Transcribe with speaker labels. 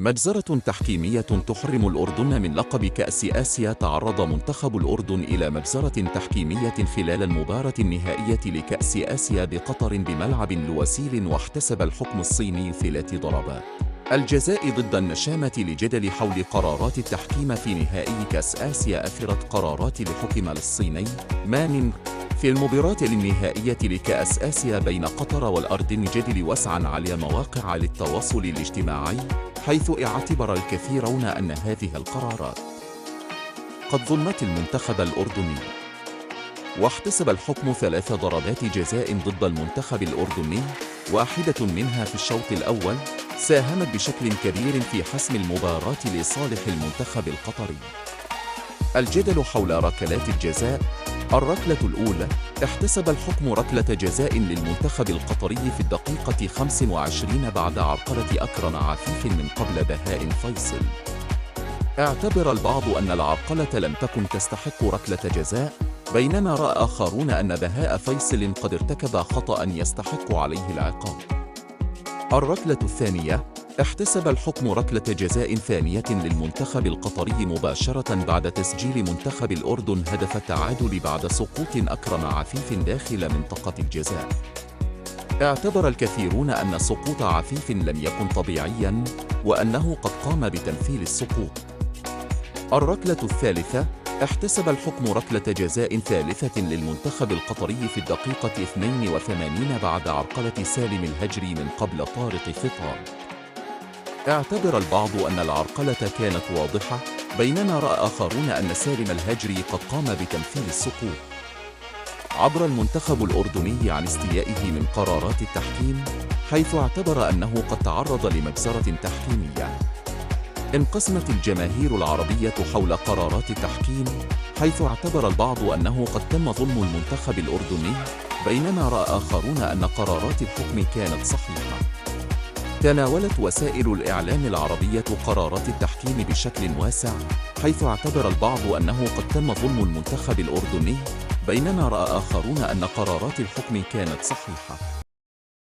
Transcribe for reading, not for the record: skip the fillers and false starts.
Speaker 1: مجزرة تحكيمية تحرم الأردن من لقب كأس آسيا. تعرض منتخب الأردن إلى مجزرة تحكيمية خلال المباراة النهائية لكأس آسيا بقطر بملعب لوسيل، واحتسب الحكم الصيني 3 ضربات الجزاء ضد النشامة لجدل حول قرارات التحكيم في نهائي كأس آسيا. أثرت قرارات الحكم للصيني مان في المباراة النهائية لكأس آسيا بين قطر والأردن جدل وسعاً على مواقع للتواصل الاجتماعي، حيث اعتبر الكثيرون أن هذه القرارات قد ظلمت المنتخب الأردني. واحتسب الحكم 3 ضربات جزاء ضد المنتخب الأردني، واحدة منها في الشوط الأول ساهمت بشكل كبير في حسم المباراة لصالح المنتخب القطري. الجدل حول ركلات الجزاء. الركلة الأولى احتسب الحكم ركلة جزاء للمنتخب القطري في الدقيقة 25 بعد عرقلة أكرم عفيف من قبل بهاء فيصل. اعتبر البعض أن العرقلة لم تكن تستحق ركلة جزاء، بينما رأى آخرون أن بهاء فيصل قد ارتكب خطأ يستحق عليه العقاب. الركلة الثانية احتسب الحكم ركلة جزاء ثانية للمنتخب القطري مباشرة بعد تسجيل منتخب الأردن هدف التعادل بعد سقوط أكرم عفيف داخل منطقة الجزاء. اعتبر الكثيرون أن سقوط عفيف لم يكن طبيعياً، وأنه قد قام بتمثيل السقوط. الركلة الثالثة احتسب الحكم ركلة جزاء ثالثة للمنتخب القطري في الدقيقة 82 بعد عرقلة سالم الهجري من قبل طارق خطاب. اعتبر البعض أن العرقلة كانت واضحة، بينما رأى آخرون أن سالم الهجري قد قام بتمثيل السقوط. عبر المنتخب الأردني عن استيائه من قرارات التحكيم، حيث اعتبر أنه قد تعرض لمجزرة تحكيمية. انقسمت الجماهير العربية حول قرارات التحكيم، حيث اعتبر البعض أنه قد تم ظلم المنتخب الأردني، بينما رأى آخرون أن قرارات الحكم كانت صحيحة. تناولت وسائل الإعلام العربية قرارات التحكيم بشكل واسع، حيث اعتبر البعض أنه قد تم ظلم المنتخب الأردني، بينما رأى آخرون أن قرارات الحكم كانت صحيحة.